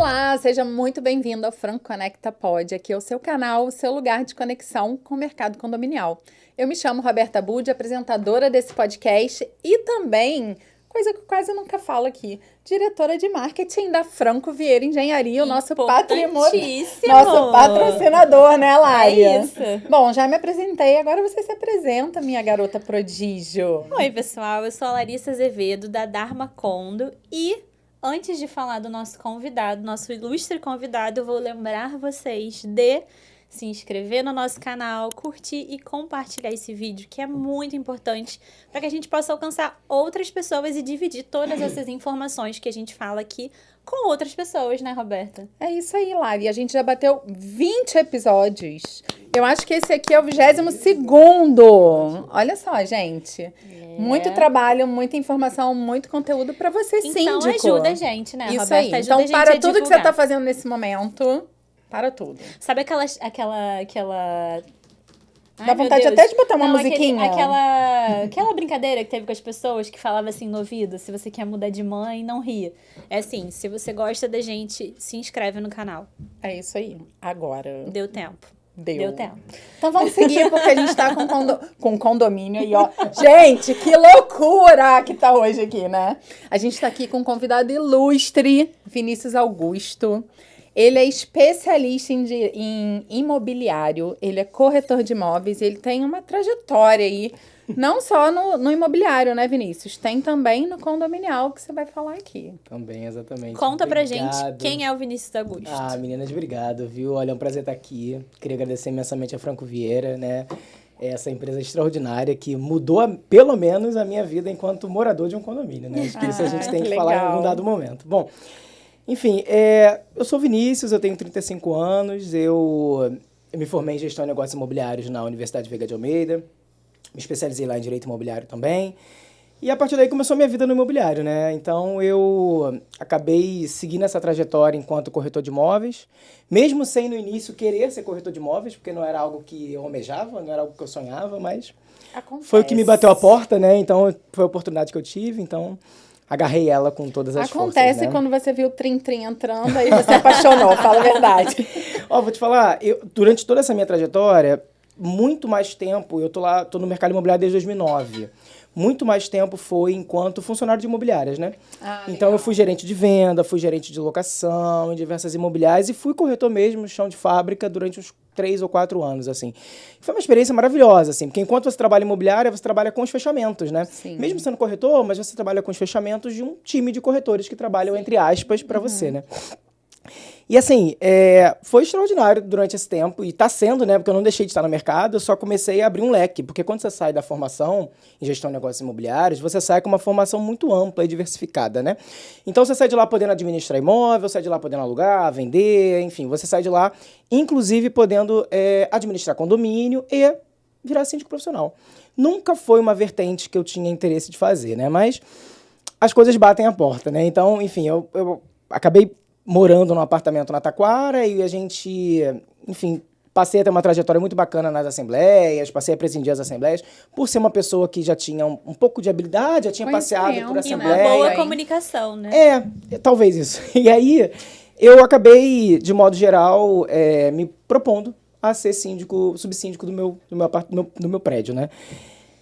Olá, seja muito bem-vindo ao Franco Conecta Pod. Aqui é o seu canal, o seu lugar de conexão com o mercado condominial. Eu me chamo Roberta Budi, apresentadora desse podcast e também, coisa que eu quase nunca falo aqui, diretora de marketing da Franco Vieira Engenharia, o nosso patrimônio, nosso patrocinador, né, Laia? É isso. Bom, já me apresentei, agora você se apresenta, minha garota prodígio. Oi, pessoal, eu sou a Larissa Azevedo, da Dharma Condo, e antes de falar do nosso convidado, nosso ilustre convidado, eu vou lembrar vocês de se inscrever no nosso canal, curtir e compartilhar esse vídeo, que é muito importante para que a gente possa alcançar outras pessoas e dividir todas essas informações que a gente fala aqui com outras pessoas, né, Roberta? É isso aí, Lari. A gente já bateu 20 episódios. Eu acho que esse aqui é o 22º. Olha só, gente. Muito trabalho, muita informação, muito conteúdo para você, então, síndico. Então ajuda a gente, né, isso Roberta? aí. Ajuda então, para tudo que você está fazendo nesse momento, para tudo. Sabe aquela... Dá vontade até de botar uma musiquinha. Aquela brincadeira que teve com as pessoas que falava assim no ouvido, se você quer mudar de mãe, não ria. É assim, se você gosta da gente, se inscreve no canal. É isso aí. Agora. Deu tempo. Deu tempo. Então vamos seguir, porque a gente tá com condomínio aí, ó. Gente, que loucura que tá hoje aqui, né? A gente tá aqui com um convidado ilustre, Vinícius Augusto. Ele é especialista em imobiliário, ele é corretor de imóveis, ele tem uma trajetória aí, não só no imobiliário, né, Vinícius? Tem também no condominial, que você vai falar aqui. Também, exatamente. Conta pra gente quem é o Vinícius Augusto. Meninas, obrigado, viu? Olha, é um prazer estar aqui. Queria agradecer imensamente a Franco Vieira, né? Essa empresa extraordinária que mudou, pelo menos, a minha vida enquanto morador de um condomínio, né? Acho que isso a gente tem que falar em algum dado momento. Bom, enfim, eu sou Vinícius, eu tenho 35 anos, eu me formei em gestão de negócios imobiliários na Universidade Veiga de Almeida, me especializei lá em direito imobiliário também, e a partir daí começou a minha vida no imobiliário, né? Então eu acabei seguindo essa trajetória enquanto corretor de imóveis, mesmo sem no início querer ser corretor de imóveis, porque não era algo que eu almejava, não era algo que eu sonhava, mas foi o que me bateu a porta, né? Então foi a oportunidade que eu tive, então agarrei ela com todas as forças, Acontece quando você viu o Trim-Trim entrando, aí você apaixonou, fala a verdade. Vou te falar, durante toda essa minha trajetória, muito mais tempo, eu tô no mercado imobiliário desde 2009, muito mais tempo foi enquanto funcionário de imobiliárias, né? Então eu fui gerente de venda, fui gerente de locação em diversas imobiliárias e fui corretor mesmo, chão de fábrica, durante uns 3 ou 4 anos, assim. Foi uma experiência maravilhosa, assim, porque enquanto você trabalha em imobiliária, você trabalha com os fechamentos, né? Sim. Mesmo sendo corretor, mas você trabalha com os fechamentos de um time de corretores que trabalham, entre aspas, para você, né? E assim, foi extraordinário durante esse tempo, e está sendo, né, porque eu não deixei de estar no mercado, eu só comecei a abrir um leque, porque quando você sai da formação em gestão de negócios imobiliários, você sai com uma formação muito ampla e diversificada, né? Então você sai de lá podendo administrar imóvel, sai de lá podendo alugar, vender, enfim, você sai de lá, inclusive podendo administrar condomínio e virar síndico profissional. Nunca foi uma vertente que eu tinha interesse de fazer, né? Mas as coisas batem a porta, né? Então, enfim, eu acabei morando num apartamento na Taquara e a gente, enfim, passei a ter uma trajetória muito bacana nas assembleias, passei a presidir as assembleias, por ser uma pessoa que já tinha um pouco de habilidade, já tinha passeado por assembleia. E uma boa comunicação, né? Talvez isso. E aí, eu acabei, de modo geral, me propondo a ser subsíndico do meu prédio, né?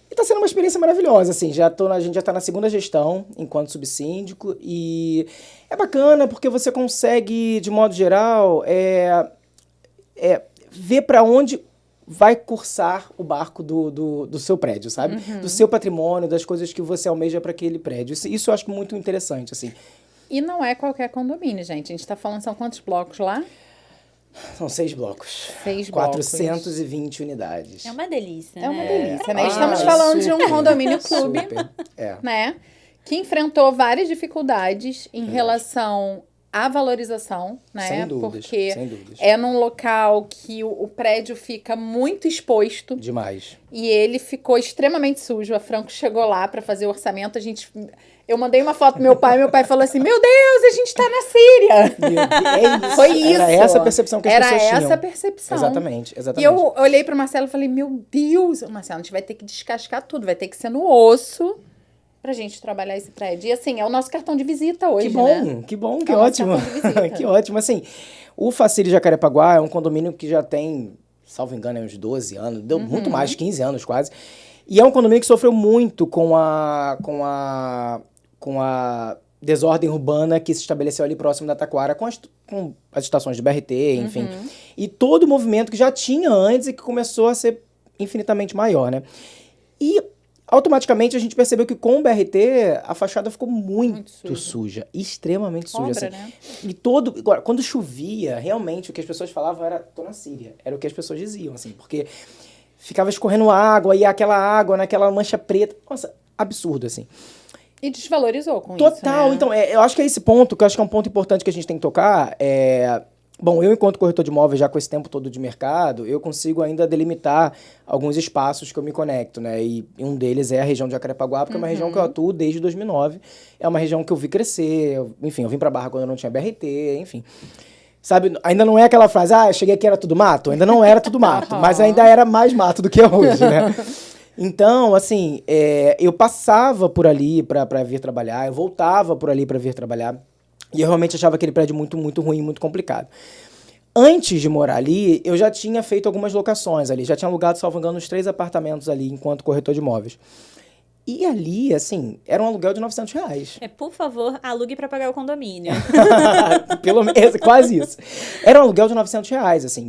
E tá sendo uma experiência maravilhosa, assim, a gente já tá na segunda gestão enquanto subsíndico e é bacana porque você consegue, de modo geral, ver para onde vai cursar o barco do seu prédio, sabe? Uhum. Do seu patrimônio, das coisas que você almeja para aquele prédio. Isso eu acho muito interessante, assim. E não é qualquer condomínio, gente. A gente tá falando, são quantos blocos lá? São 6 blocos. 6 blocos. 420 unidades. É uma delícia, né? É uma delícia, né? Estamos falando de um condomínio clube, né? Que enfrentou várias dificuldades em relação à valorização, né? Sem dúvidas, porque sem dúvidas. é num local que o prédio fica muito exposto. Demais. E ele ficou extremamente sujo. A Franco chegou lá para fazer o orçamento. Eu mandei uma foto pro meu pai falou assim, meu Deus, a gente tá na Síria. Foi isso. Era essa a percepção que as pessoas tinham. Era essa a percepção. Exatamente. E eu olhei pro Marcelo e falei, meu Deus, Marcelo, a gente vai ter que descascar tudo, vai ter que ser no osso pra gente trabalhar esse prédio. E assim, é o nosso cartão de visita hoje, Que bom, né? que bom, que É o nosso ótimo. cartão de visita. Que ótimo. Assim, o Facile Jacarepaguá é um condomínio que já tem, salvo engano, uns 12 anos, deu muito mais, 15 anos quase. E é um condomínio que sofreu muito com a desordem urbana que se estabeleceu ali próximo da Taquara, com as estações de BRT, enfim. E todo o movimento que já tinha antes e que começou a ser infinitamente maior, né? E automaticamente a gente percebeu que com o BRT a fachada ficou muito suja, extremamente suja. Cobra, Assim. né? E agora, quando chovia, realmente o que as pessoas falavam era tô na Síria, era o que as pessoas diziam, assim, porque ficava escorrendo água e aquela água naquela mancha preta, nossa, absurdo, assim. E desvalorizou com Total, isso, né? então, eu acho que é esse ponto, que eu acho que é um ponto importante que a gente tem que tocar, Bom, eu enquanto corretor de imóveis, já com esse tempo todo de mercado, eu consigo ainda delimitar alguns espaços que eu me conecto, né? E um deles é a região de Jacarepaguá, porque é uma região que eu atuo desde 2009. É uma região que eu vi crescer, enfim, eu vim pra Barra quando eu não tinha BRT, enfim. Sabe, ainda não é aquela frase, eu cheguei aqui era tudo mato. Ainda não era tudo mato, mas ainda era mais mato do que é hoje, né? Então, assim, eu passava por ali pra vir trabalhar, eu voltava por ali pra vir trabalhar. E eu realmente achava aquele prédio muito, muito ruim, muito complicado. Antes de morar ali, eu já tinha feito algumas locações ali. Já tinha alugado, salvo engano, uns 3 apartamentos ali, enquanto corretor de imóveis. E ali, assim, era um aluguel de R$900. Por favor, alugue para pagar o condomínio. Pelo menos, quase isso. Era um aluguel de R$900, assim.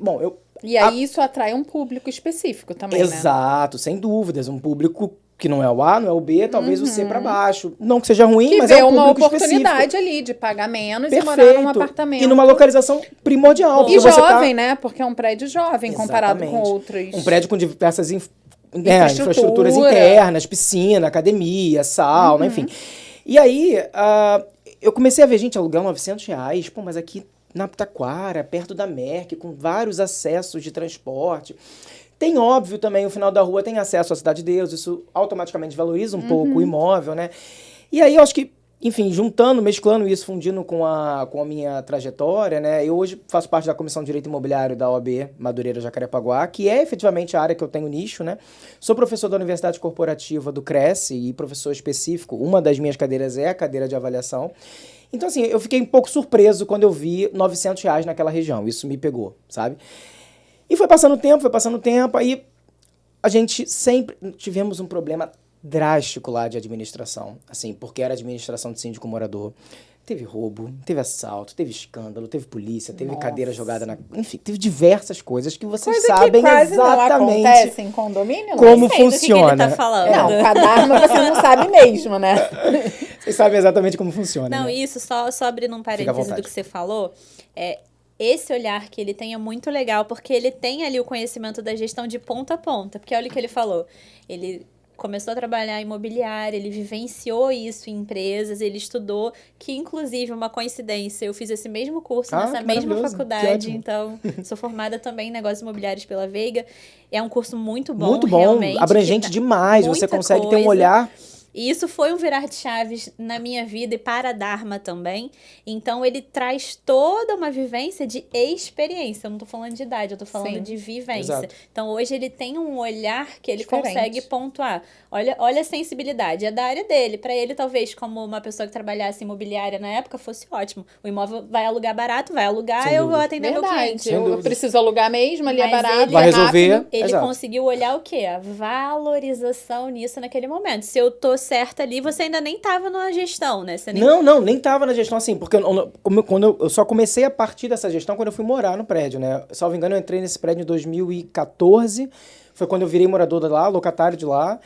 Bom, E aí isso atrai um público específico também, né? Exato, sem dúvidas. Um público que não é o A, não é o B, talvez o C para baixo. Não que seja ruim, Que mas vê é um uma público oportunidade específico. ali de pagar menos Perfeito. e morar num apartamento. E numa localização primordial. E porque você jovem, né? Porque é um prédio jovem comparado com Exatamente. outros. Um prédio com diversas infraestruturas internas, piscina, academia, sauna, enfim. E aí, eu comecei a ver, gente, alugar R$900, pô, mas aqui na Taquara, perto da Merck, com vários acessos de transporte. Tem, óbvio, também, o final da rua tem acesso à Cidade de Deus, isso automaticamente valoriza um pouco o imóvel, né? E aí, eu acho que, enfim, juntando, mesclando isso, fundindo com a minha trajetória, né? Eu hoje faço parte da Comissão de Direito Imobiliário da OAB Madureira Jacarepaguá, que é efetivamente a área que eu tenho nicho, né? Sou professor da Universidade Corporativa do Cresce e professor específico. Uma das minhas cadeiras é a cadeira de avaliação. Então, assim, eu fiquei um pouco surpreso quando eu vi R$900 naquela região. Isso me pegou, sabe? E foi passando o tempo, aí a gente sempre tivemos um problema drástico lá de administração, assim, porque era administração de síndico morador. Teve roubo, teve assalto, teve escândalo, teve polícia, teve cadeira jogada na... Enfim, teve diversas coisas que vocês sabem que quase exatamente não acontece em condomínio, como Não sei do funciona. que ele tá falando. Não, com a Dharma você não sabe mesmo, né? Vocês sabem exatamente como funciona, Não, né? isso, só abrindo um Fica à parênteses vontade. do que você falou, esse olhar que ele tem é muito legal, porque ele tem ali o conhecimento da gestão de ponta a ponta. Porque olha o que ele falou, ele começou a trabalhar em imobiliária, ele vivenciou isso em empresas, ele estudou, que inclusive, uma coincidência, eu fiz esse mesmo curso nessa que mesma maravilhoso, que faculdade, ótimo. então sou formada também em negócios imobiliários pela Veiga. É um curso muito bom, Muito bom, realmente. abrangente que dá demais, você muita consegue ter um coisa. olhar... E isso foi um virar de chaves na minha vida e para a Dharma também. Então, ele traz toda uma vivência de experiência. Eu não tô falando de idade, eu tô falando Sim. de vivência. Exato. Então, hoje ele tem um olhar que ele Diferente. consegue pontuar. Olha a sensibilidade. É da área dele. Para ele, talvez, como uma pessoa que trabalhasse em imobiliária na época, fosse ótimo. O imóvel vai alugar barato, vai alugar, Sem eu vou dúvida. atender meu Verdade. cliente. Sem Eu dúvida. preciso alugar mesmo, ali é Mas barato, ele- Vai é resolver. rápido. Ele Exato. conseguiu olhar o quê? A valorização nisso naquele momento. Se eu tô certa ali, você ainda nem tava na gestão, né? Você nem... Não, nem tava na gestão assim, porque eu só comecei a partir dessa gestão quando eu fui morar no prédio, né? Salvo engano, eu entrei nesse prédio em 2014, foi quando eu virei morador de lá, locatário de lá.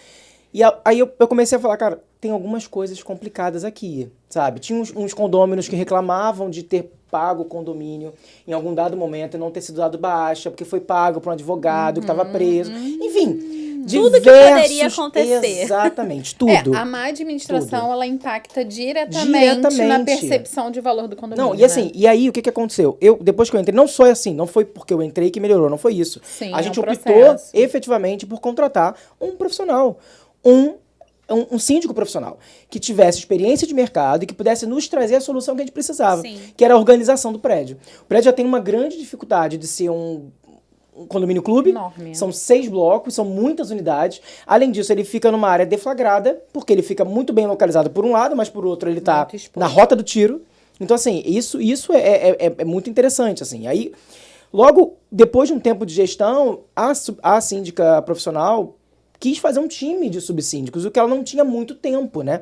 E aí eu comecei a falar, cara, tem algumas coisas complicadas aqui, sabe? Tinha uns condôminos que reclamavam de ter pago o condomínio em algum dado momento e não ter sido dado baixa, porque foi pago por um advogado que estava preso. Enfim, Tudo que diversos- poderia acontecer. Exatamente, tudo. A má administração, Tudo. ela impacta diretamente na Diretamente. percepção de valor do condomínio, Não, e assim, né? e aí o que aconteceu? Depois que eu entrei, não foi assim, não foi porque eu entrei que melhorou, não foi isso. Sim, A é gente um optou processo. efetivamente por contratar um profissional, um síndico profissional, que tivesse experiência de mercado e que pudesse nos trazer a solução que a gente precisava, Sim. que era a organização do prédio. O prédio já tem uma grande dificuldade de ser um um condomínio clube. Enorme. São 6 blocos, são muitas unidades. Além disso, ele fica numa área deflagrada, porque ele fica muito bem localizado por um lado, mas por outro ele tá Muito exposto. na rota do tiro. Então, assim, isso é muito interessante, assim. Aí, logo, depois de um tempo de gestão, a síndica profissional quis fazer um time de subsíndicos, o que ela não tinha muito tempo, né?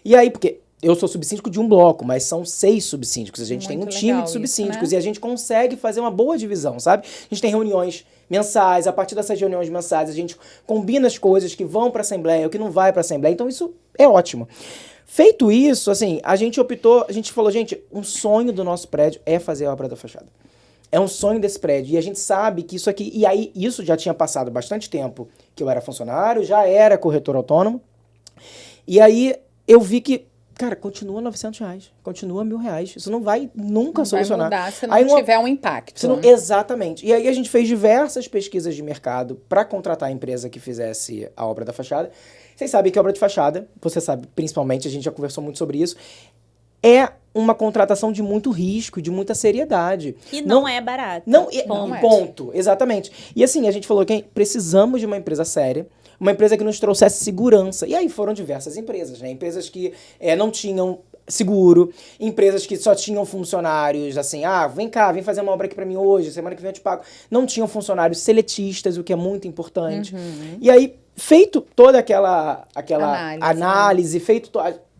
E aí, porque eu sou subsíndico de um bloco, mas são 6 subsíndicos. A gente tem um Muito time legal de isso, subsíndicos né? e a gente consegue fazer uma boa divisão, sabe? A gente tem reuniões mensais, a partir dessas reuniões mensais a gente combina as coisas que vão para a Assembleia, o que não vai para a Assembleia, então isso é ótimo. Feito isso, assim, a gente falou, gente, um sonho do nosso prédio é fazer a obra da fachada. É um sonho desse prédio. E a gente sabe que isso aqui... E aí, isso já tinha passado bastante tempo que eu era funcionário, já era corretor autônomo. E aí, eu vi que, cara, continua R$900, continua R$1.000. Isso não vai nunca solucionar. Vai mudar se não Aí, tiver um impacto. Exatamente. E aí, a gente fez diversas pesquisas de mercado para contratar a empresa que fizesse a obra da fachada. Vocês sabem que a obra de fachada, você sabe, principalmente, a gente já conversou muito sobre isso, é uma contratação de muito risco, de muita seriedade. E não é barato. Não é. Ponto. Exatamente. E assim, a gente falou que precisamos de uma empresa séria, uma empresa que nos trouxesse segurança. E aí foram diversas empresas, né? Empresas que não tinham seguro, empresas que só tinham funcionários, assim, vem cá, vem fazer uma obra aqui pra mim hoje, semana que vem eu te pago. Não tinham funcionários seletistas, o que é muito importante. E aí, feito toda aquela análise, feito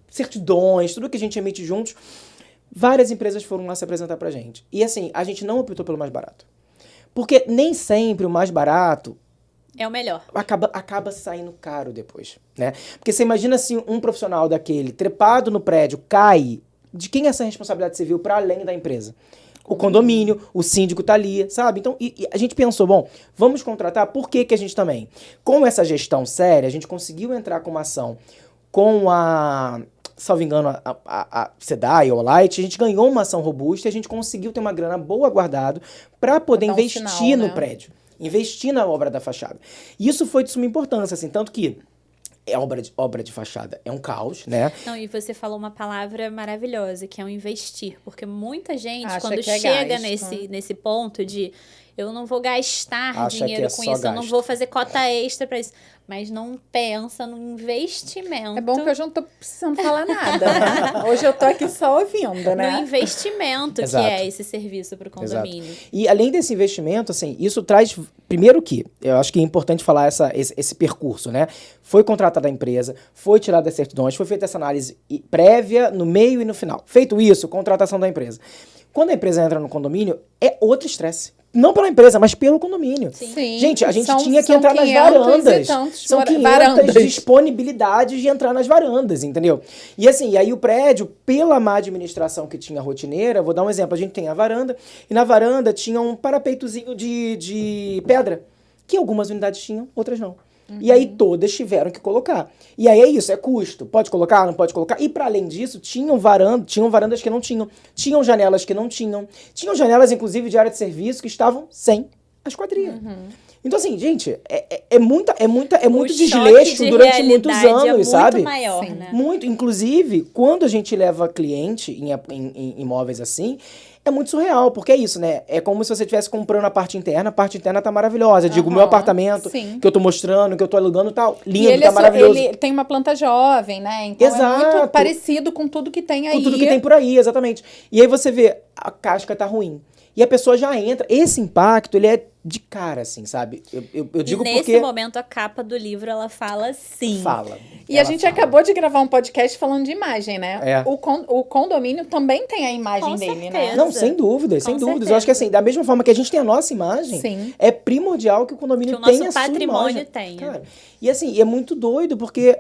certidões, tudo que a gente emite juntos, várias empresas foram lá se apresentar pra gente. E assim, a gente não optou pelo mais barato. Porque nem sempre o mais barato é o melhor. Acaba saindo caro depois, né? Porque você imagina assim, um profissional daquele trepado no prédio cai, de quem é essa responsabilidade civil para além da empresa? O condomínio, o síndico tá ali, sabe? Então, e a gente pensou, bom, vamos contratar, por que que a gente também? Com essa gestão séria, a gente conseguiu entrar com uma ação com salvo engano, a SEDAI ou a Light, a gente ganhou uma ação robusta e a gente conseguiu ter uma grana boa guardada para poder investir no prédio. Investir na obra da fachada. E isso foi de suma importância, assim, tanto que obra de fachada é um caos, né? Não, e você falou uma palavra maravilhosa, que é o investir. Porque muita gente, Acha quando que é chega gasto. nesse ponto de eu não vou gastar Acha dinheiro que é com só isso, eu não gasto. vou fazer cota extra pra isso. Mas não pensa no investimento. É bom que hoje eu não tô precisando falar nada, né? Hoje eu tô aqui só ouvindo, né? No investimento que é esse serviço pro condomínio. E além desse investimento, assim, isso traz... Primeiro que, eu acho que é importante falar esse percurso, né? Foi contratada a empresa, foi tirada as certidões, foi feita essa análise prévia, no meio e no final. Feito isso, contratação da empresa. Quando a empresa entra no condomínio, é outro estresse. Não pela empresa, mas pelo condomínio. Sim. Gente, a gente tinha que entrar nas 500 varandas. e tantos São 500 varandas. disponibilidades de entrar nas varandas, entendeu? E assim, aí o prédio, pela má administração que tinha rotineira, vou dar um exemplo, a gente tem a varanda, e na varanda tinha um parapeitozinho de pedra, que algumas unidades tinham, outras não. E aí todas tiveram que colocar. E aí é isso, é custo. Pode colocar, não pode colocar. E para além disso, tinham varandas que não tinham. Tinham janelas que não tinham. Tinham janelas, inclusive, de área de serviço que estavam sem a esquadria. Então, assim, gente, é muito desleixo durante muitos anos, sabe? Muito maior, Sim. né? Muito. Inclusive, quando a gente leva cliente em imóveis assim, é muito surreal, porque é isso, né? É como se você estivesse comprando a parte interna tá maravilhosa. Eu digo, o meu apartamento, sim. que eu tô mostrando, que eu tô alugando, tá lindo, E tá maravilhoso. ele tem uma planta jovem, né? Então é Exato. muito parecido com tudo que tem aí. Com tudo que tem por aí, exatamente. E aí você vê, a casca tá ruim. E a pessoa já entra. Esse impacto, ele é de cara, assim, sabe? Eu digo e nesse porque... momento, a capa do livro, ela fala sim. Fala. E Ela a gente fala. acabou de gravar um podcast falando de imagem, né? É. O condomínio também tem a imagem Com dele, né? certeza. Não, sem dúvidas, sem Com dúvidas. certeza. Eu acho que assim, da mesma forma que a gente tem a nossa imagem, Sim. é primordial que o condomínio Que o nosso tenha a sua patrimônio imagem. tenha. Cara, e assim, é muito doido, porque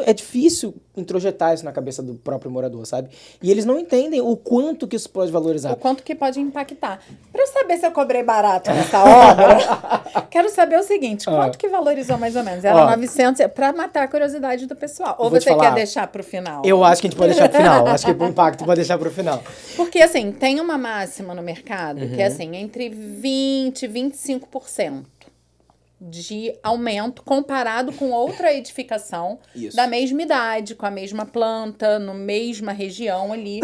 é difícil introjetar isso na cabeça do próprio morador, sabe? E eles não entendem o quanto que isso pode valorizar. O quanto que pode impactar. Pra eu saber se eu cobrei barato nessa obra, quero saber o seguinte, quanto que valorizou mais ou menos? Era 900, pra matar a curiosidade do pessoal. Ou vou te você falar. quer deixar pro final? Eu acho que a gente pode deixar pro final. Acho que o impacto pode deixar pro final. Porque, assim, tem uma máxima no mercado que é, assim, entre 20% e 25% de aumento comparado com outra edificação Isso. da mesma idade, com a mesma planta, na mesma região ali.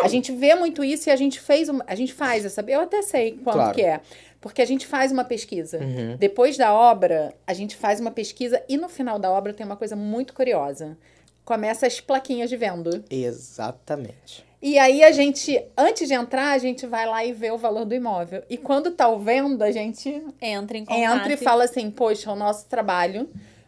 A gente vê muito isso e a gente faz essa... Eu até sei quanto Claro. que é. Porque a gente faz uma pesquisa. Depois da obra, a gente faz uma pesquisa e no final da obra tem uma coisa muito curiosa. Começa as plaquinhas de venda. Exatamente. E aí a gente, antes de entrar, a gente vai lá e vê o valor do imóvel. E quando tá o vendo, a gente Entra em contato. e fala assim, poxa, o nosso trabalho...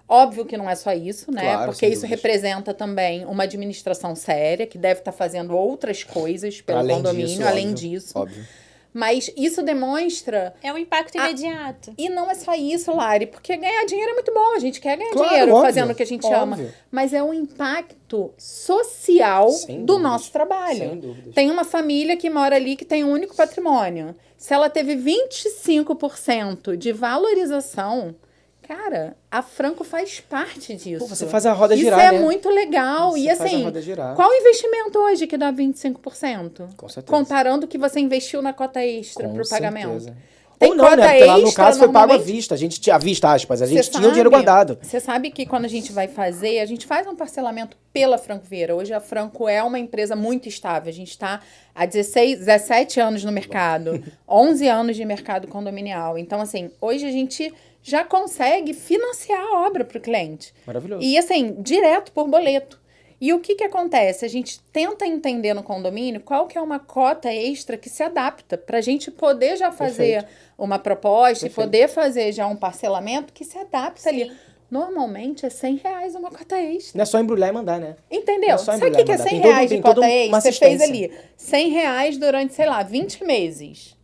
Óbvio que não é só isso, né? Claro, Porque sem isso dúvidas. representa também uma administração séria, que deve estar fazendo outras coisas pelo Além condomínio, disso, além óbvio, disso. Óbvio. Mas isso demonstra... É um impacto imediato. E não é só isso, Lari, porque ganhar dinheiro é muito bom. A gente quer ganhar Claro, dinheiro óbvio, fazendo o que a gente ama. óbvio. Mas é um impacto social Sem do dúvidas, nosso trabalho. sem dúvidas. Tem uma família que mora ali que tem um único patrimônio. Se ela teve 25% de valorização, cara, a Franco faz parte disso. Pô, você faz a roda girar, Isso é né? muito legal. Você E faz a assim, roda girar. qual o investimento hoje que dá 25%? Com certeza. Comparando o que você investiu na cota extra para o pagamento. certeza. Tem Ou não, cota né? Porque lá no extra, caso foi pago à normalmente. vista. A gente tinha, à vista, aspas, a gente Você tinha o dinheiro sabe- guardado. Você sabe que quando a gente vai fazer, a gente faz um parcelamento pela Franco Vieira. Hoje a Franco é uma empresa muito estável. A gente está há 17 anos no mercado, 11 anos de mercado condominial. Então, assim, hoje a gente já consegue financiar a obra para o cliente. Maravilhoso. E, assim, direto por boleto. E o que que acontece? A gente tenta entender no condomínio qual que é uma cota extra que se adapta para a gente poder já fazer uma proposta e poder fazer já um parcelamento que se adapta ali. Normalmente é R$100 uma cota extra. Não é só embrulhar e mandar, né? Entendeu? Não é só Sabe o embrulhar que que é e mandar. Tem R$100 de tem toda cota uma extra? Você fez assistência. ali R$100 durante, sei lá, 20 meses.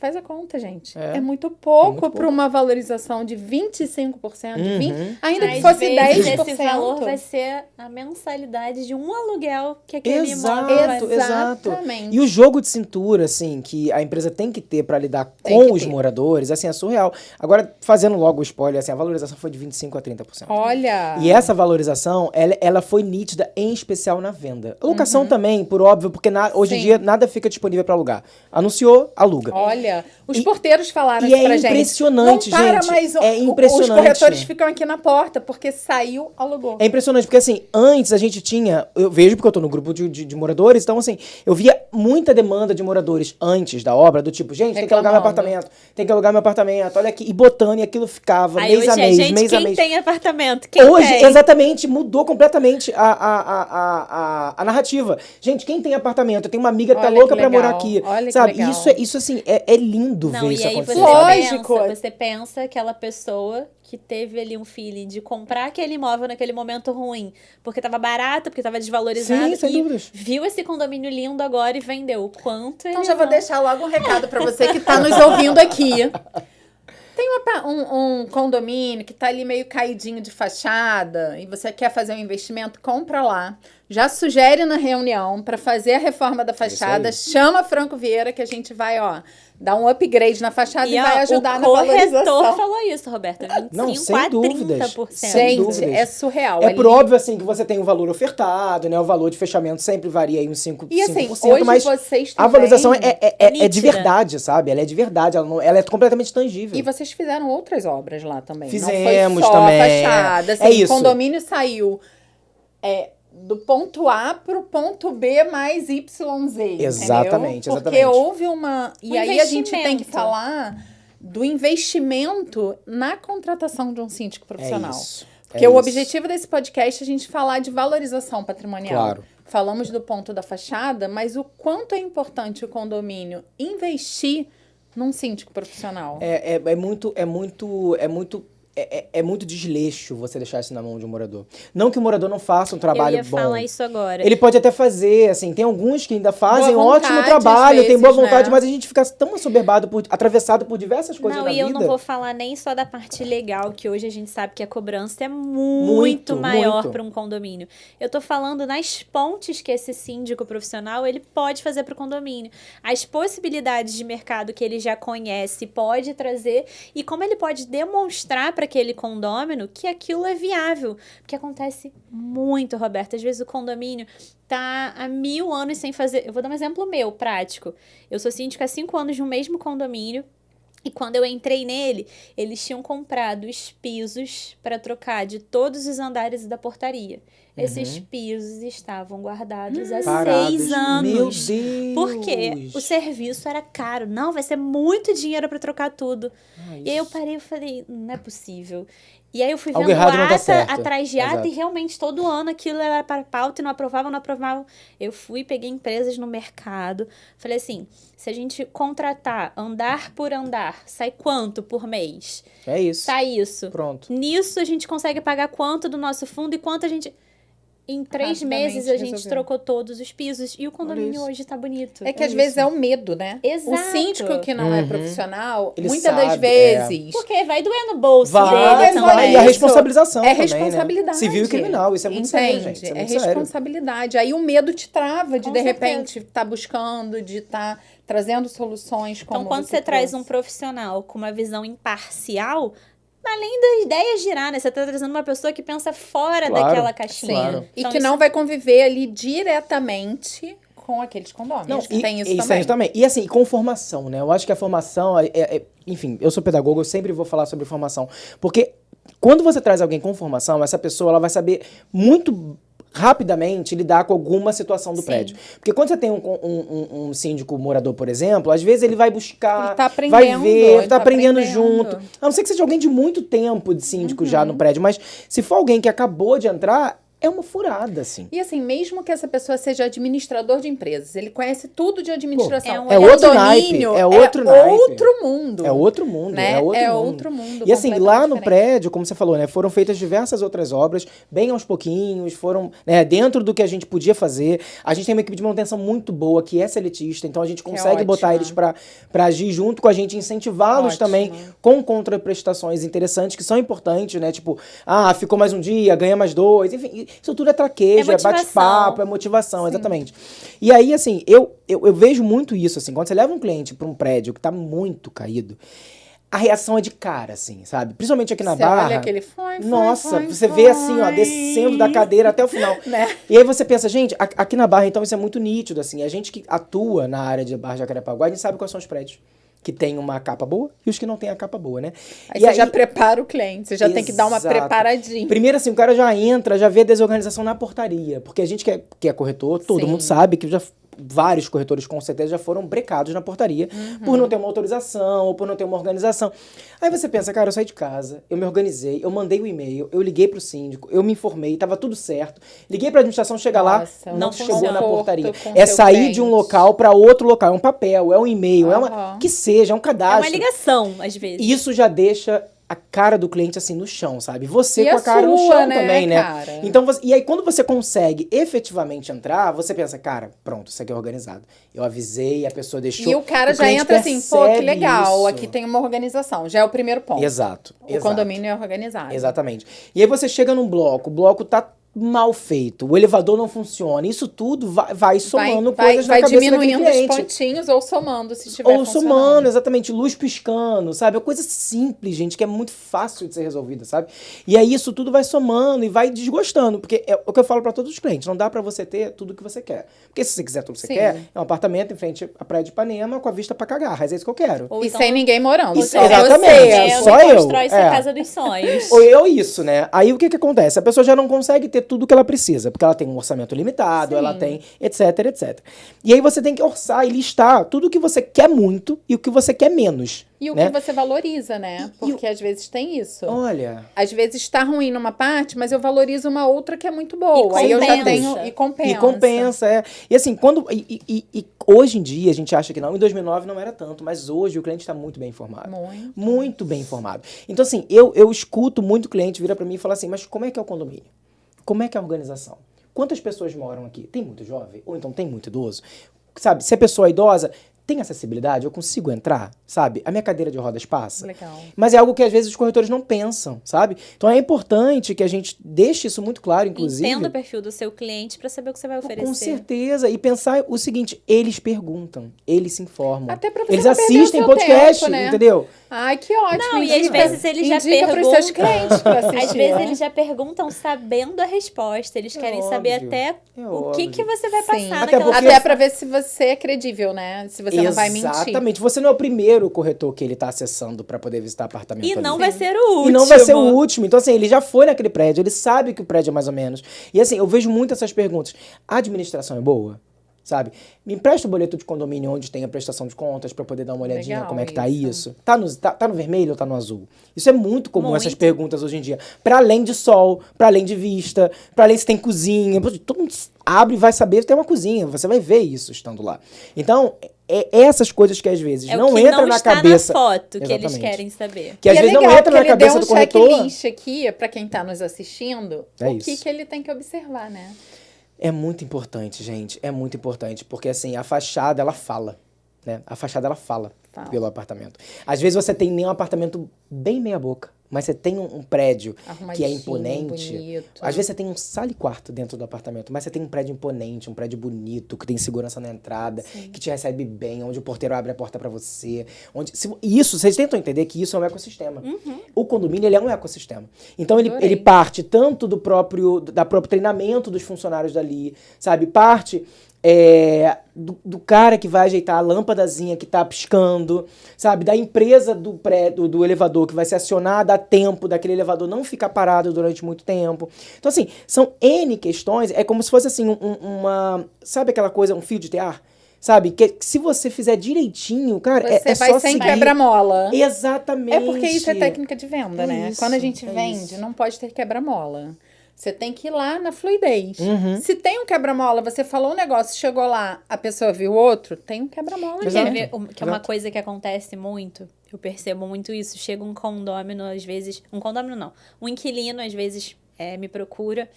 Faz a conta, gente. É. É muito pouco muito para uma valorização de 25%, Uhum. 20%, ainda que Às fosse vezes 10%. esse valor vai ser a mensalidade de um aluguel que aquele Exato, imóvel vai... exato. Exatamente. E o jogo de cintura, assim, que a empresa tem que ter para lidar Tem com que os ter. moradores, assim, é surreal. Agora, fazendo logo o spoiler, assim, a valorização foi de 25% a 30%. Olha! E essa valorização, ela foi nítida, em especial na venda. A locação também, por óbvio, porque hoje em Sim. dia nada fica disponível para alugar. Anunciou, aluga. Olha, os E- porteiros falaram e isso é pra gente. impressionante, Não para gente. mais, É os impressionante. corretores ficam aqui na porta, porque saiu, alugou. É impressionante, porque assim, antes a gente tinha, eu vejo porque eu tô no grupo de moradores, então assim, eu via muita demanda de moradores antes da obra, do tipo, gente, tem que alugar meu Reclamando. apartamento, tem que alugar meu apartamento, olha aqui, e botando, e aquilo ficava Aí mês a hoje é, mês, gente, mês a quem mês. tem apartamento? Quem Hoje, tem? exatamente, mudou completamente a narrativa. Gente, quem tem apartamento, tem uma amiga que tá Olha louca que pra morar legal, aqui, olha que sabe? legal. Isso assim, é lindo Não, ver e isso aí acontecer. Lógico. você pensa aquela pessoa que teve ali um feeling de comprar aquele imóvel naquele momento ruim, porque tava barato, porque tava desvalorizado, Sim, sem e dúvidas. viu esse condomínio lindo agora e vendeu. O quanto Então ele já vou não- deixar logo um recado pra você que tá nos ouvindo aqui. Tem um condomínio que tá ali meio caidinho de fachada e você quer fazer um investimento, compra lá. Já sugere na reunião pra fazer a reforma da fachada. aí. Chama a Franco Vieira que a gente vai, ó, dar um upgrade na fachada e, E ó, vai ajudar o na corretor valorização. falou isso, Roberta. 25 Não, sem a dúvidas. 30%. Sem Gente, dúvidas. é surreal. É por Ali- óbvio, assim, que você tem o valor ofertado, né? O valor de fechamento sempre varia aí uns 5%, E assim, 5%, hoje mas vocês a valorização também- é de nítida. verdade, sabe? Ela é de verdade, ela é completamente tangível. E vocês fizeram outras obras lá também. Fizemos não foi só também, a fachada. Assim, é isso. O condomínio saiu do ponto A pro ponto B mais YZ. Exatamente, entendeu? Porque exatamente. houve uma... E aí a gente tem que investimento. falar do investimento na contratação de um síndico profissional. isso, Porque é o isso. objetivo desse podcast é a gente falar de valorização patrimonial. Claro. Falamos do ponto da fachada, mas o quanto é importante o condomínio investir num síndico profissional. É muito desleixo você deixar isso na mão de um morador. Não que o morador não faça um trabalho Eu ia bom. falar isso agora. Ele pode até fazer, assim, tem alguns que ainda fazem Boa ótimo vontade, trabalho, às tem boa vezes, vontade, né? mas a gente fica tão assoberbado, atravessado por diversas coisas Não, na e vida. eu não vou falar nem só da parte legal, que hoje a gente sabe que a cobrança é muito maior muito. para um condomínio. Eu tô falando nas pontes que esse síndico profissional ele pode fazer para o condomínio. As possibilidades de mercado que ele já conhece, pode trazer, e como ele pode demonstrar para aquele condômino que aquilo é viável. Porque acontece muito, Roberto. Às vezes o condomínio tá há 1000 anos sem fazer... Eu vou dar um exemplo meu, prático. Eu sou síndica há 5 anos no mesmo condomínio. E quando eu entrei nele, eles tinham comprado os pisos para trocar de todos os andares da portaria. Esses pisos estavam guardados há Parados. 6 anos. Meu Deus! Porque o serviço era caro. Não, vai ser muito dinheiro para trocar tudo. Ai, E aí eu parei e falei, não é possível. E aí eu fui Algo vendo errado não dá ata certo. atrás de ata Exato. e realmente todo ano aquilo era para pauta e não aprovavam. Eu fui, peguei empresas no mercado. Falei assim, se a gente contratar andar por andar, sai quanto por mês? É isso. Sai isso. Pronto. Nisso a gente consegue pagar quanto do nosso fundo e quanto a gente... Em 3 Rapidamente meses a gente resolveu. trocou todos os pisos e o Olha condomínio isso. hoje tá bonito. É que às vezes é o medo, né? Exato. O síndico que não é profissional, Ele muitas das sabe, vezes... Porque vai doer no bolso Vai, dele vai. também. E a responsabilização É também, responsabilidade. né? Civil e criminal, isso é muito sério, gente. Isso é muito sério. responsabilidade. Aí o medo te trava de Com repente, estar buscando, de estar trazendo soluções como Então, quando você traz um trouxe. profissional com uma visão imparcial, além da ideia girar, né? Você tá trazendo uma pessoa que pensa fora Claro, daquela caixinha. claro. E Então, que isso- não vai conviver ali diretamente com aqueles condôminos. que tem isso também. também. E assim, com formação, né? Eu acho que a formação, enfim, eu sou pedagogo, eu sempre vou falar sobre formação. Porque quando você traz alguém com formação, essa pessoa ela vai saber muito rapidamente lidar com alguma situação do Sim. prédio. Porque quando você tem um síndico morador, por exemplo, às vezes ele vai buscar, Ele tá aprendendo, vai ver, ele tá tá aprendendo aprendendo. junto. A não ser que seja alguém de muito tempo de síndico já no prédio, mas se for alguém que acabou de entrar, é uma furada, assim. E assim, mesmo que essa pessoa seja administrador de empresas, ele conhece tudo de administração. Pô, é outro Condomínio naipe, é outro naipe. outro mundo. É outro mundo, né? é outro mundo. mundo. E assim, lá no completamente prédio, como você falou, né, foram feitas diversas outras obras, bem aos pouquinhos, foram, né, dentro do que a gente podia fazer. A gente tem uma equipe de manutenção muito boa, que é seletista, então a gente consegue botar ótima. eles pra agir junto com a gente, incentivá-los Ótimo. também com contraprestações interessantes, que são importantes, né, tipo, ficou mais um dia, ganha mais 2, enfim, isso tudo é traquejo, é motivação. bate-papo, é motivação, exatamente. E aí, assim, eu vejo muito isso, assim, quando você leva um cliente pra um prédio que tá muito caído, a reação é de cara, assim, sabe? Principalmente aqui na Você Barra. olha aquele foi, Nossa, você vê assim, ó, descendo da cadeira até o final. Né? E aí você pensa, gente, aqui na Barra, então, isso é muito nítido, assim. A gente que atua na área de Barra de Jacarepaguá, a gente sabe quais são os prédios que tem uma capa boa e os que não tem a capa boa, né? Aí você já prepara o cliente, você já tem que dar uma Exato. preparadinha. Primeiro, assim, o cara já entra, já vê a desorganização na portaria. Porque a gente que é corretor, todo Sim. mundo sabe que vários corretores com certeza já foram brecados na portaria por não ter uma autorização ou por não ter uma organização. Aí você pensa, cara, eu saí de casa, eu me organizei, eu mandei o e-mail, eu liguei pro síndico, eu me informei, tava tudo certo. Liguei pra administração, chega lá, Nossa, não não chegou funciona. na portaria. Com É seu sair cliente. de um local pra outro local, é um papel, é um e-mail, é Aham. que seja, é um É cadastro. uma ligação, às vezes. Isso já deixa a cara do cliente assim no chão, sabe? Você E com a a cara no sua, chão né, também, né? cara? Então, e aí quando você consegue efetivamente entrar, você pensa, cara, pronto, isso aqui é organizado. Eu avisei, a pessoa deixou. E o cara já cliente entra assim, pô, que percebe legal, isso. aqui tem uma organização. Já é o primeiro ponto. Exato. O condomínio é organizado. Exatamente. E aí você chega num bloco, o bloco tá mal feito, o elevador não funciona, isso tudo vai somando coisas na vai cabeça daquele diminuindo os cliente. pontinhos ou somando, se estiver Ou funcionando. somando, exatamente, luz piscando, sabe? É uma coisa simples, gente, que é muito fácil de ser resolvida, sabe? E aí isso tudo vai somando e vai desgostando, porque é o que eu falo pra todos os clientes, não dá pra você ter tudo que você quer. Porque se você quiser tudo que você Sim. quer, é um apartamento em frente à praia de Ipanema com a vista pra cagar, mas é isso que eu quero. Ou E então- sem ninguém morando. Isso, Só exatamente. você. É, só alguém eu. constrói sua É. casa dos sonhos. Ou eu isso, né? Aí o que acontece? A pessoa já não consegue ter tudo que ela precisa, porque ela tem um orçamento limitado, Sim. ela tem etc, etc. E aí você tem que orçar e listar tudo o que você quer muito e o que você quer menos. E o né? que você valoriza, né? Porque às vezes tem isso. Olha, Às vezes está ruim numa parte, mas eu valorizo uma outra que é muito boa. Aí eu já compensa. tenho. E compensa. e compensa, é. E assim, quando. E hoje em dia a gente acha que não. Em 2009 não era tanto, mas hoje o cliente está muito bem informado. Muito. Muito bem informado. Então, assim, eu escuto muito cliente vira para mim e fala assim: mas como é que é o condomínio? Como é que é a organização? Quantas pessoas moram aqui? Tem muito jovem? Ou então tem muito idoso? Sabe, se a pessoa é idosa, tem acessibilidade? Eu consigo entrar? Sabe? A minha cadeira de rodas passa? Legal. Mas é algo que às vezes os corretores não pensam, sabe? Então é importante que a gente deixe isso muito claro, inclusive. Entenda o perfil do seu cliente pra saber o que você vai oferecer. Com certeza. E pensar o seguinte, eles perguntam, eles se informam. Até pra você eles não perder o assistem seu podcast, tempo, né? entendeu? Ai, que ótimo. Não, e às vezes eles já indica pros seus perguntam. clientes pra assistir. Às vezes né? eles já perguntam sabendo a resposta. Eles É querem saber óbvio. até É o que óbvio. você vai Sim. passar Até naquela porque- Até pra ver se você é credível, né? Se você você não vai mentir. Exatamente. Você não é o primeiro corretor que ele tá acessando para poder visitar apartamento E ali. não vai ser o último. E não vai ser o último. Então, assim, ele já foi naquele prédio, ele sabe que o prédio é mais ou menos. E, assim, eu vejo muito essas perguntas. A administração é boa? Sabe? Me empresta o boleto de condomínio onde tem a prestação de contas pra poder dar uma olhadinha Legal como é que tá isso. isso. Tá no vermelho ou tá no azul? Isso é muito comum, Muito. essas perguntas hoje em dia. Pra além de sol, pra além de vista, pra além se tem cozinha. Todo mundo abre e vai saber se tem uma cozinha. Você vai ver isso estando lá. Então, é essas coisas que às vezes É não o que entram não na está cabeça. na foto que eles Exatamente. querem saber. Que às E é vezes não legal, entra na porque cabeça ele do deu um corretor. checklist aqui, pra quem tá nos assistindo, É o que isso. que ele tem que observar, né? É muito importante, gente. É muito importante. Porque, assim, a fachada, ela fala. Né? A fachada, ela fala pelo apartamento. Às vezes você tem nem um apartamento bem meia boca, mas você tem um prédio que é Arrumadinho, imponente. bonito. Às vezes você tem um sala e quarto dentro do apartamento, mas você tem um prédio imponente, um prédio bonito, que tem segurança na entrada, que te recebe bem, onde o porteiro abre a porta pra você. Isso, vocês tentam entender que isso é um ecossistema. O condomínio, ele é um ecossistema. Então, ele parte tanto da próprio treinamento dos funcionários dali, sabe? Parte do cara que vai ajeitar a lâmpadazinha que tá piscando, sabe? Da empresa do elevador que vai ser acionada a tempo daquele elevador não ficar parado durante muito tempo. Então, assim, são N questões. É como se fosse, assim, sabe aquela coisa, um fio de tear? Sabe? Que se você fizer direitinho, cara, Você vai só sem seguir. quebra-mola. Exatamente. É porque isso é técnica de venda, né? Isso, Quando a gente é vende, isso. não pode ter quebra-mola. Você tem que ir lá na fluidez. Uhum. Se tem um quebra-mola, você falou um negócio, chegou lá, a pessoa viu outro, tem um quebra-mola Exato. ali. Quer ver que é uma Exato. coisa que acontece muito? Eu percebo muito isso. Chega um condômino, às vezes... Um condômino não. Um inquilino, às vezes, me procura.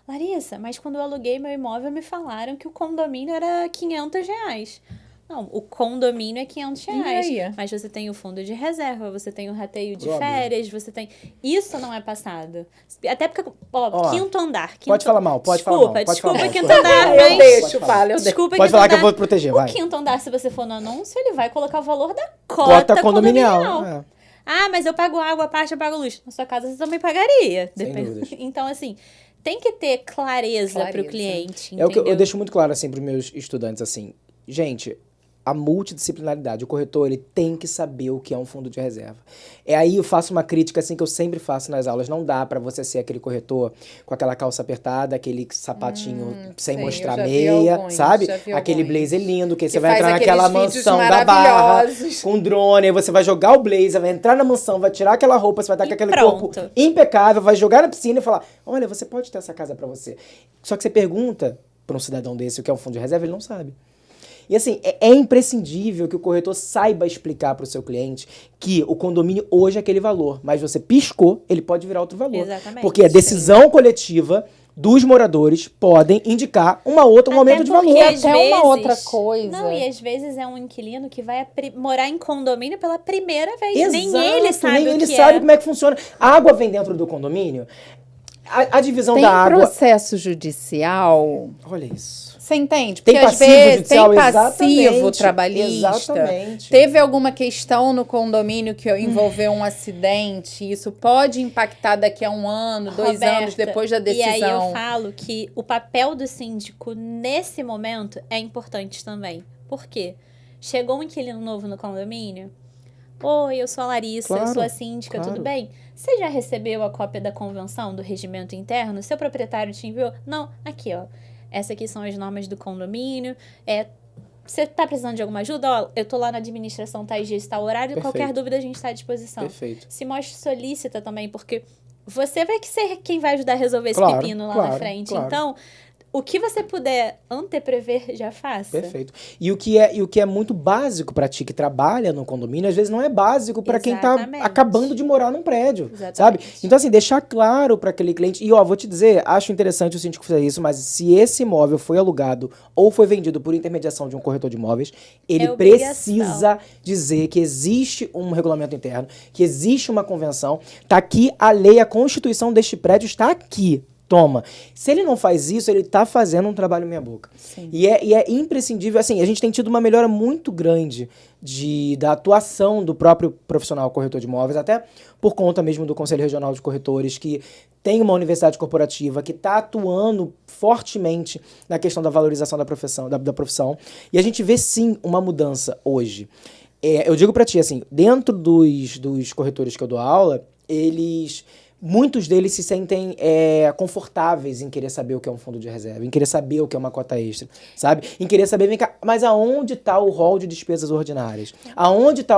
Larissa, mas quando eu aluguei meu imóvel, me falaram que o condomínio era R$500. Não, o condomínio é R$500. E aí? Mas você tem o fundo de reserva, você tem o rateio de Óbvio. férias, você tem... Isso não é passado. Até porque, quinto andar. Pode falar mal, pode falar Desculpa, mal, pode desculpa, falar mal, quinto pode andar, falar mal. mas... Eu deixo, Pode falar. fala, eu deixo. Desculpa, Pode quinto falar que eu andar. vou proteger, vai. O quinto andar, se você for no anúncio, ele vai colocar o valor da cota condominial. É. Ah, mas eu pago água, a parte eu pago luz. Na sua casa você também pagaria. Sem dúvidas. Então, assim, tem que ter clareza para o cliente, É o que eu entendeu? deixo muito claro, assim, pros meus estudantes, assim. Gente, a multidisciplinaridade, o corretor, ele tem que saber o que é um fundo de reserva. Aí eu faço uma crítica, assim, que eu sempre faço nas aulas. Não dá pra você ser aquele corretor com aquela calça apertada, aquele sapatinho sem sei, mostrar eu já vi meia, alguns, sabe? já vi Aquele alguns. blazer lindo, que você Que vai faz entrar naquela aqueles vídeos mansão da Barra, maravilhosos. com drone, aí você vai jogar o blazer, vai entrar na mansão, vai tirar aquela roupa, você vai estar com E aquele pronto. corpo impecável, vai jogar na piscina e falar, olha, você pode ter essa casa pra você. Só que você pergunta pra um cidadão desse o que é um fundo de reserva, ele não sabe. E assim, é imprescindível que o corretor saiba explicar para o seu cliente que o condomínio hoje é aquele valor, mas você piscou, ele pode virar outro valor. Exatamente. Porque a decisão coletiva dos moradores podem indicar um aumento de valor. porque, às Até uma vezes- outra coisa. Não, e às vezes é um inquilino que vai morar em condomínio pela primeira vez. Exato, nem ele sabe nem o ele que sabe é. como é que funciona. A água vem dentro do condomínio, a divisão Tem da água... processo judicial. Olha isso. Você entende? Tem Porque às passivo vezes judicial, tem passivo exatamente, trabalhista. exatamente. Teve alguma questão no condomínio que envolveu um acidente? Isso pode impactar daqui a 1 ano, 2 Roberta, anos depois da E decisão. aí eu falo que o papel do síndico nesse momento é importante também. Por quê? Chegou um inquilino novo no condomínio. Oi, eu sou a Larissa, eu Claro, sou a síndica, claro. tudo bem? Você já recebeu a cópia da convenção do regimento interno? Seu proprietário te enviou? Não, aqui, ó. Essas aqui são as normas do condomínio. Você tá precisando de alguma ajuda? Ó, eu tô lá na administração, tais dias, tal horário. Perfeito. Qualquer dúvida a gente tá à disposição. Perfeito. Se mostre solícita também, porque você vai ser quem vai ajudar a resolver esse Claro, pepino lá claro, na frente. claro. Então, o que você puder anteprever, já faça. Perfeito. E o que é muito básico para ti que trabalha no condomínio, às vezes não é básico para quem tá Exatamente. acabando de morar num prédio, Exatamente. sabe? Então assim, deixar claro para aquele cliente, e ó, vou te dizer, acho interessante o síndico fazer isso, mas se esse imóvel foi alugado ou foi vendido por intermediação de um corretor de imóveis, ele É obrigação. precisa dizer que existe um regulamento interno, que existe uma convenção, tá aqui a lei, a constituição deste prédio está aqui. Toma. Se ele não faz isso, ele tá fazendo um trabalho meia boca. Sim. E é imprescindível, assim, a gente tem tido uma melhora muito grande da atuação do próprio profissional corretor de imóveis, até por conta mesmo do Conselho Regional de Corretores, que tem uma universidade corporativa que está atuando fortemente na questão da valorização da profissão. E a gente vê, sim, uma mudança hoje. Eu digo para ti, assim, dentro dos corretores que eu dou aula, muitos deles se sentem confortáveis em querer saber o que é um fundo de reserva, em querer saber o que é uma cota extra, sabe? Em querer saber, vem cá, mas aonde está o rol de despesas ordinárias?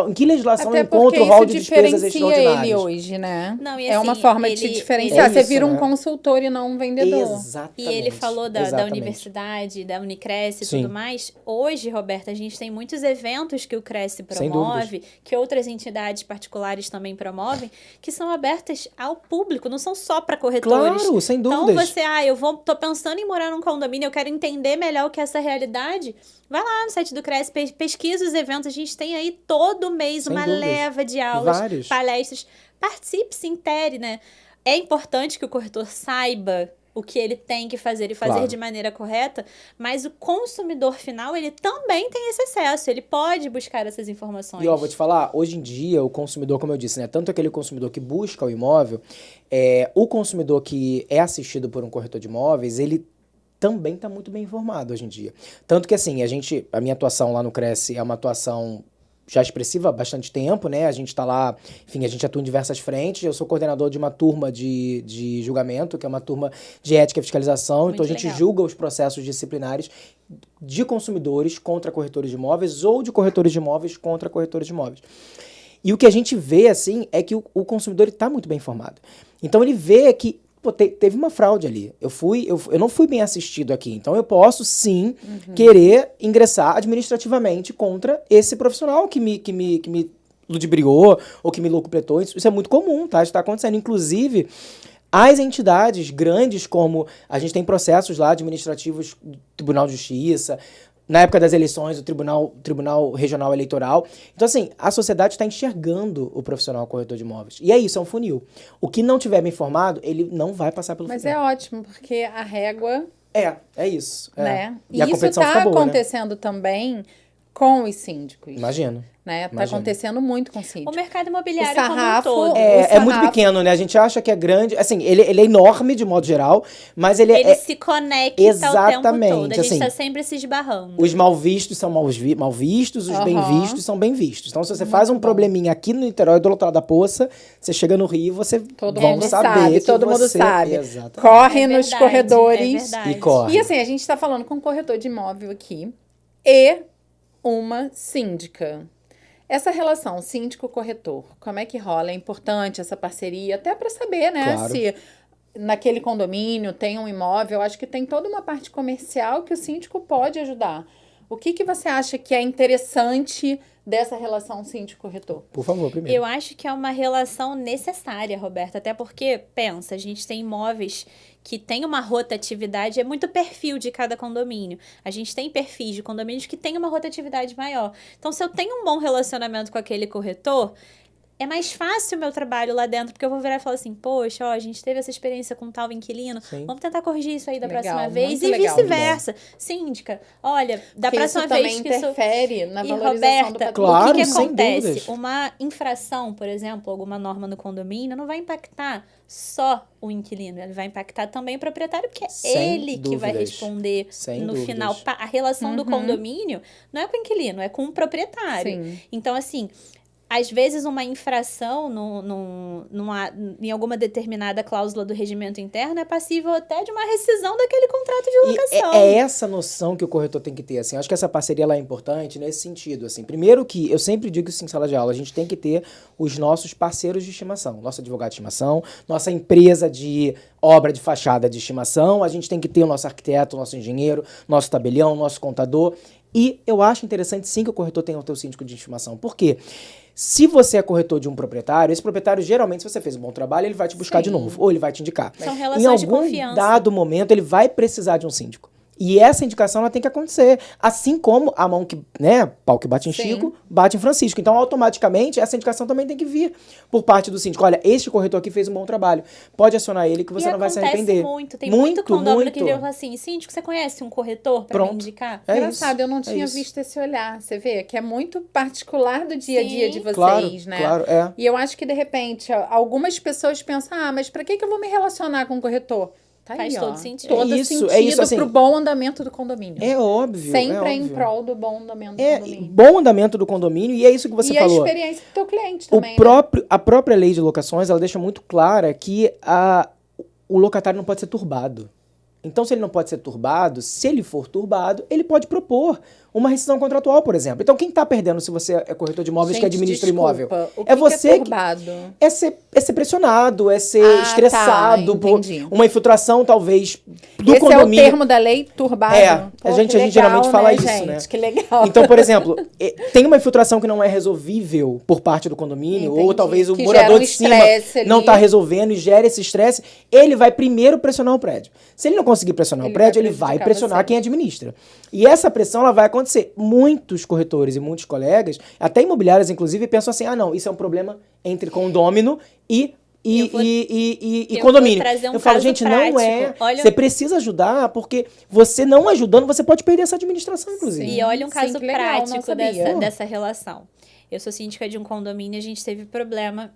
Em que legislação eu encontro o rol de despesas extraordinárias? Ele hoje, né? Não, e é uma assim, forma de te diferenciar. Você vira um consultor e não um vendedor. Exatamente. E ele falou da exatamente. universidade, da Unicresce e Sim. tudo mais. Hoje, Roberta, a gente tem muitos eventos que o Cresce Sem promove, que outras entidades particulares também promovem, que são abertas ao público, não são só para corretores. Claro, sem Então dúvidas. você, tô pensando em morar num condomínio, eu quero entender melhor o que é essa realidade. Vai lá no site do Cresce, pesquisa os eventos. A gente tem aí todo mês Sem uma dúvidas. leva de aulas, Vários. palestras. Participe, se intere, né? É importante que o corretor saiba o que ele tem que fazer e fazer Claro. de maneira correta, mas o consumidor final, ele também tem esse acesso, ele pode buscar essas informações. E vou te falar, hoje em dia o consumidor, como eu disse, né, tanto aquele consumidor que busca o imóvel, o consumidor que é assistido por um corretor de imóveis, ele também está muito bem informado hoje em dia. Tanto que assim, a minha atuação lá no Cresce é uma atuação já expressiva há bastante tempo, né? A gente está lá, enfim, a gente atua em diversas frentes. Eu sou coordenador de uma turma de julgamento, que é uma turma de ética e fiscalização. Muito Então a gente legal. julga os processos disciplinares de consumidores contra corretores de imóveis ou de corretores de imóveis contra corretores de imóveis. E o que a gente vê, assim, é que o consumidor está muito bem informado. Então ele vê que teve uma fraude ali. Eu não fui bem assistido aqui. Então eu posso, sim, querer ingressar administrativamente contra esse profissional que me ludibriou ou que me locupletou. Isso é muito comum, tá? Isso está acontecendo. Inclusive, as entidades grandes, como a gente tem processos lá administrativos do Tribunal de Justiça, na época das eleições, o Tribunal Regional Eleitoral. Então, assim, a sociedade está enxergando o profissional corretor de imóveis. E é isso, é um funil. O que não tiver bem informado, ele não vai passar pelo Mas funil. é ótimo, porque a régua, É isso. né? E a isso competição está fica boa, né? acontecendo também com os síndicos. Imagino. Né? Tá Imagino. acontecendo muito com O síndicos. mercado imobiliário O sarrafo- como um todo. É muito pequeno, né? A gente acha que é grande. Assim, ele é enorme de modo geral, mas ele Ele se conecta o tempo Exatamente, todo. A gente assim, tá sempre se esbarrando. Os mal vistos são mal vistos, os bem vistos são bem vistos. Então, se você faz um probleminha aqui no Niterói, do outro lado da poça, você chega no Rio, você Todo vão mundo saber sabe, que todo mundo você... sabe. Exatamente. Corre É nos verdade, corredores. é verdade. E corre. E assim, a gente está falando com um corretor de imóvel aqui e uma síndica. Essa relação síndico-corretor, como é que rola? É importante essa parceria, até para saber, né? Claro. Se naquele condomínio tem um imóvel, acho que tem toda uma parte comercial que o síndico pode ajudar. O que você acha que é interessante dessa relação síndico-corretor? Por favor, primeiro. Eu acho que é uma relação necessária, Roberta, até porque, pensa, a gente tem imóveis que tem uma rotatividade, é muito perfil de cada condomínio. A gente tem perfis de condomínios que tem uma rotatividade maior. Então, se eu tenho um bom relacionamento com aquele corretor, é mais fácil o meu trabalho lá dentro, porque eu vou virar e falar assim, poxa, a gente teve essa experiência com tal inquilino, Sim. vamos tentar corrigir isso aí da Legal, próxima vez, muito e legal. vice-versa. Síndica, olha, da Porque próxima isso vez também que isso... interfere na E, valorização Roberta, do patrimônio. Claro, o que sem acontece? dúvidas. Uma infração, por exemplo, alguma norma no condomínio, não vai impactar só o inquilino, ele vai impactar também o proprietário, porque é Sem ele que vai dúvidas. responder Sem no dúvidas. final. A relação do condomínio não é com o inquilino, é com o proprietário. Sim. Então, assim, às vezes uma infração em alguma determinada cláusula do regimento interno é passível até de uma rescisão daquele contrato de E locação. é essa noção que o corretor tem que ter, assim. Eu acho que essa parceria ela é importante nesse sentido, assim. Primeiro que, eu sempre digo isso em sala de aula, a gente tem que ter os nossos parceiros de estimação. Nosso advogado de estimação, nossa empresa de obra de fachada de estimação, a gente tem que ter o nosso arquiteto, o nosso engenheiro, nosso tabelião, nosso contador. E eu acho interessante, sim, que o corretor tenha o teu síndico de estimação. Por quê? Se você é corretor de um proprietário, esse proprietário, geralmente, se você fez um bom trabalho, ele vai te buscar de novo, ou ele vai te indicar. São relações de em algum confiança. dado momento, ele vai precisar de um síndico. E essa indicação ela tem que acontecer. Assim como a mão que, né, pau que bate em Sim. Chico, bate em Francisco. Então, automaticamente, essa indicação também tem que vir por parte do síndico. Olha, este corretor aqui fez um bom trabalho. Pode acionar ele que você não vai se arrepender. Muito. Tem muito condomínio que ele fala assim, síndico, você conhece um corretor pra me indicar? É Engraçado, isso, eu não tinha isso. visto esse olhar. Você vê que é muito particular do dia a dia de vocês, Claro, né? claro, é. E eu acho que, de repente, algumas pessoas pensam, mas pra que eu vou me relacionar com o corretor? Tá Faz aí, todo sentido. Todo É isso, sentido é isso, assim, pro bom andamento do condomínio. É óbvio. Sempre é em óbvio. prol do bom andamento do É condomínio. bom andamento do condomínio, e é isso que você e falou. a experiência do teu cliente também, A própria lei de locações, ela deixa muito clara que o locatário não pode ser turbado. Então, se ele não pode ser turbado, se ele for turbado, ele pode propor uma rescisão contratual, por exemplo. Então, quem está perdendo se você é corretor de imóveis que administra imóvel? O É você é turbado? É ser pressionado, é ser estressado tá, por entendi. uma infiltração, talvez, do Esse condomínio. é o termo da lei, turbado? A gente geralmente fala isso, gente? né? Que legal. Então, por exemplo, tem uma infiltração que não é resolvível por parte do condomínio, ou Entendi. talvez o Que morador gera um de cima estresse ali. não está resolvendo e gera esse estresse, ele vai primeiro pressionar o prédio. Se ele não conseguir pressionar o prédio, ele vai pressionar quem administra. E essa pressão ela vai acontecer. Muitos corretores e muitos colegas, até imobiliárias inclusive, pensam assim, não, isso é um problema entre condômino e condomínio. Eu falo, gente, prático. não é. Olha... Você precisa ajudar, porque você não ajudando, você pode perder essa administração, inclusive. E olha um caso legal, prático dessa relação. Eu sou síndica de um condomínio, a gente teve problema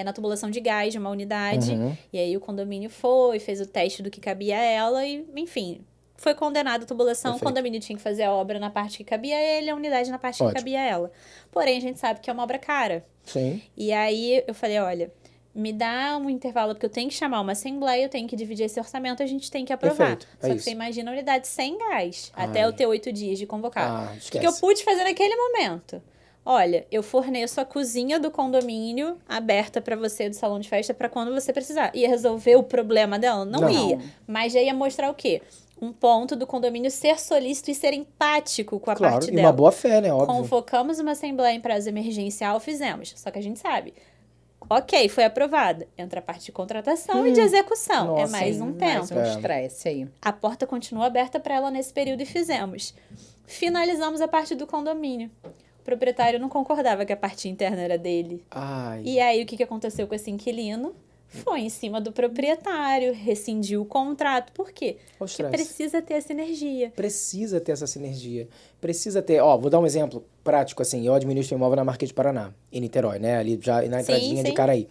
na tubulação de gás de uma unidade. E aí o condomínio fez o teste do que cabia a ela e, enfim, foi condenado a tubulação. Perfeito. O condomínio tinha que fazer a obra na parte que cabia a ele, a unidade na parte que cabia a ela. Porém, a gente sabe que é uma obra cara. Sim. E aí eu falei, olha, me dá um intervalo, porque eu tenho que chamar uma assembleia, eu tenho que dividir esse orçamento, a gente tem que aprovar. Perfeito, Só que isso. você imagina a unidade sem gás, até eu ter 8 dias de convocar. O que eu pude fazer naquele momento? Olha, eu forneço a cozinha do condomínio aberta pra você do salão de festa pra quando você precisar. Ia resolver o problema dela? Não ia. Mas já ia mostrar o quê? Um ponto do condomínio ser solícito e ser empático com a parte dela. E uma boa fé, né? Óbvio. Convocamos uma assembleia em prazo emergencial, fizemos. Só que a gente sabe. Ok, foi aprovada. Entra a parte de contratação e de execução. Nossa, é mais um tempo. Mais um estresse aí. A porta continua aberta pra ela nesse período e fizemos. Finalizamos a parte do condomínio. O proprietário não concordava que a parte interna era dele. E aí, o que aconteceu com esse inquilino? Foi em cima do proprietário, rescindiu o contrato. Por quê? Porque precisa ter essa sinergia. Precisa ter essa sinergia. Precisa ter... vou dar um exemplo prático, assim. Eu administro imóvel na Marquês de Paraná, em Niterói, né? Ali já na entradinha de Caraí.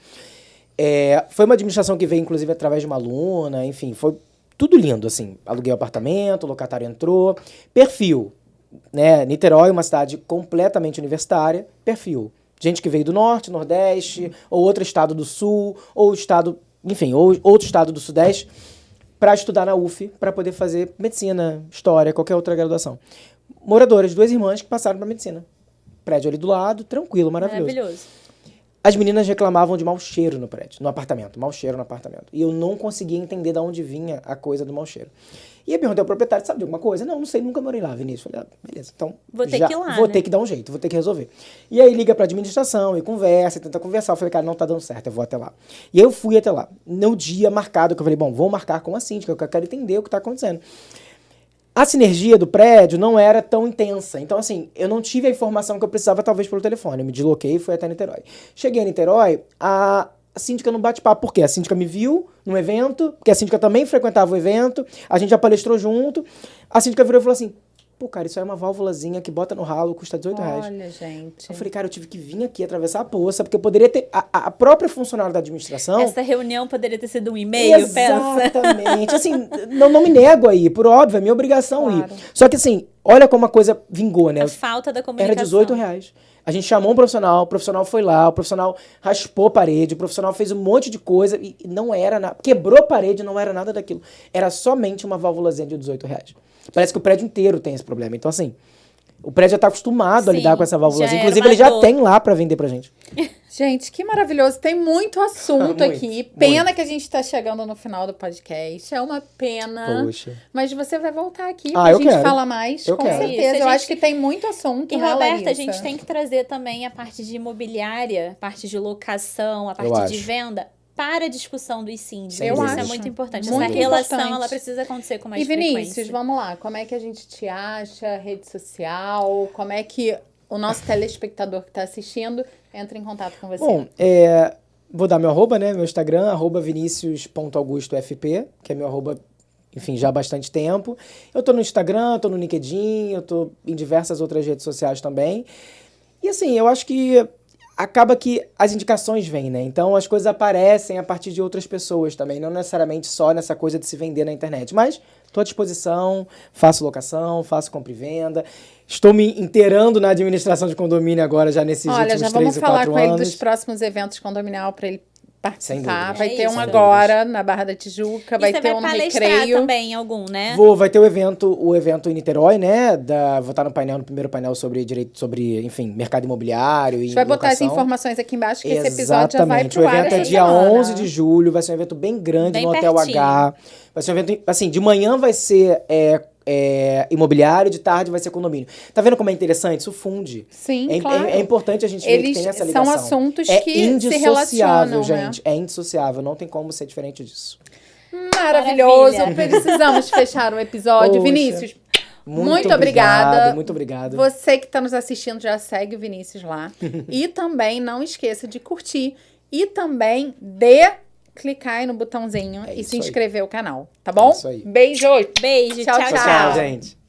Foi uma administração que veio, inclusive, através de uma aluna. Enfim, foi tudo lindo, assim. Aluguei o apartamento, o locatário entrou. Perfil. Né? Niterói, uma cidade completamente universitária, perfil. Gente que veio do norte, nordeste, ou outro estado do sul, ou estado, enfim, ou outro estado do sudeste, para estudar na UF, para poder fazer medicina, história, qualquer outra graduação. Moradoras, 2 irmãs que passaram para medicina. Prédio ali do lado, tranquilo, maravilhoso. As meninas reclamavam de mau cheiro no prédio, no apartamento, mau cheiro no apartamento. E eu não conseguia entender de onde vinha a coisa do mau cheiro. E eu perguntei ao proprietário, sabe de alguma coisa? Não sei, nunca morei lá, Vinícius. Falei, beleza, então vou ter que ir lá, vou ter que dar um jeito, vou ter que resolver. E aí liga pra administração e conversa, tenta conversar. Eu falei, cara, não tá dando certo, eu vou até lá. E aí eu fui até lá, no dia marcado, que eu falei, bom, vou marcar com a síndica, que eu quero entender o que tá acontecendo. A sinergia do prédio não era tão intensa. Então, assim, eu não tive a informação que eu precisava, talvez, pelo telefone. Eu me desloquei e fui até Niterói. Cheguei em Niterói, a síndica não bate papo. Por quê? A síndica me viu num evento, porque a síndica também frequentava o evento, a gente já palestrou junto. A síndica virou e falou assim, pô, cara, isso aí é uma válvulazinha que bota no ralo, custa R$18. Olha, gente. Eu falei, cara, eu tive que vir aqui atravessar a poça, porque eu poderia ter... A própria funcionária da administração... Essa reunião poderia ter sido um e-mail, Exatamente. Assim, não me nego aí, por óbvio, é minha obrigação ir. Só que assim, olha como a coisa vingou, né? A falta da comunicação. Era R$18. A gente chamou o profissional foi lá, o profissional raspou a parede, o profissional fez um monte de coisa e não era nada. Quebrou a parede, não era nada daquilo. Era somente uma válvulazinha de R$18. Parece que o prédio inteiro tem esse problema. Então, assim, o prédio já está acostumado a lidar com essa válvulazinha. Inclusive, ele já tem lá para vender pra gente. Gente, que maravilhoso. Tem muito assunto aqui. Pena que a gente está chegando no final do podcast. É uma pena. Poxa. Mas você vai voltar aqui pra gente falar mais. Eu com quero. certeza. Eu acho que tem muito assunto. E, né, Roberta, Larissa? a gente tem que trazer também a parte de imobiliária, a parte de locação, a parte de venda para a discussão dos síndicos. Sem Isso dúvida. é muito importante. Muito Essa relação, importante. ela precisa acontecer com mais E Vinícius, frequência. vamos lá. Como é que a gente te acha? Rede social? Como é que o nosso telespectador que está assistindo entra em contato com você? Bom, vou dar meu arroba, né? Meu Instagram, @vinicius.augustofp, que é meu arroba, enfim, já há bastante tempo. Eu tô no Instagram, tô no LinkedIn, eu tô em diversas outras redes sociais também. E assim, eu acho que acaba que as indicações vêm, né? Então as coisas aparecem a partir de outras pessoas também, não necessariamente só nessa coisa de se vender na internet. Mas estou à disposição, faço locação, faço compra e venda. Estou me inteirando na administração de condomínio agora, já nesses Olha, últimos já 3 vamos ou falar 4 com anos. ele dos próximos eventos condominial para ele Sem participar. dúvida. Vai É ter isso. um Sem agora na Barra da Tijuca, vai e você ter vai um no palestrar Recreio. também em algum, né? Vai ter o evento em Niterói, né? Vou estar no primeiro painel sobre direito, sobre, enfim, mercado imobiliário A e gente vai botar as locação. informações aqui embaixo, que esse episódio já vai Exatamente. pro O ar evento é essa dia semana. 11 de julho, vai ser um evento bem grande Bem no Hotel pertinho. H. Vai ser um evento, assim, de manhã vai ser imobiliário, de tarde vai ser condomínio. Tá vendo como é interessante? Isso funde. Sim, É claro. importante a gente ver que Eles tem essa são ligação. assuntos é que se indissociável, relacionam, gente. né? É indissociável, não tem como ser diferente disso. Maravilhoso. Maravilha. Precisamos fechar o episódio. Poxa. Vinícius, muito obrigada. Muito obrigado. Você que está nos assistindo já segue o Vinícius lá. E também não esqueça de curtir e também de clicar aí no botãozinho e isso se aí. inscrever no canal, tá bom? É isso aí. Beijo. Beijo, Tchau, tchau, tchau. Tchau, gente.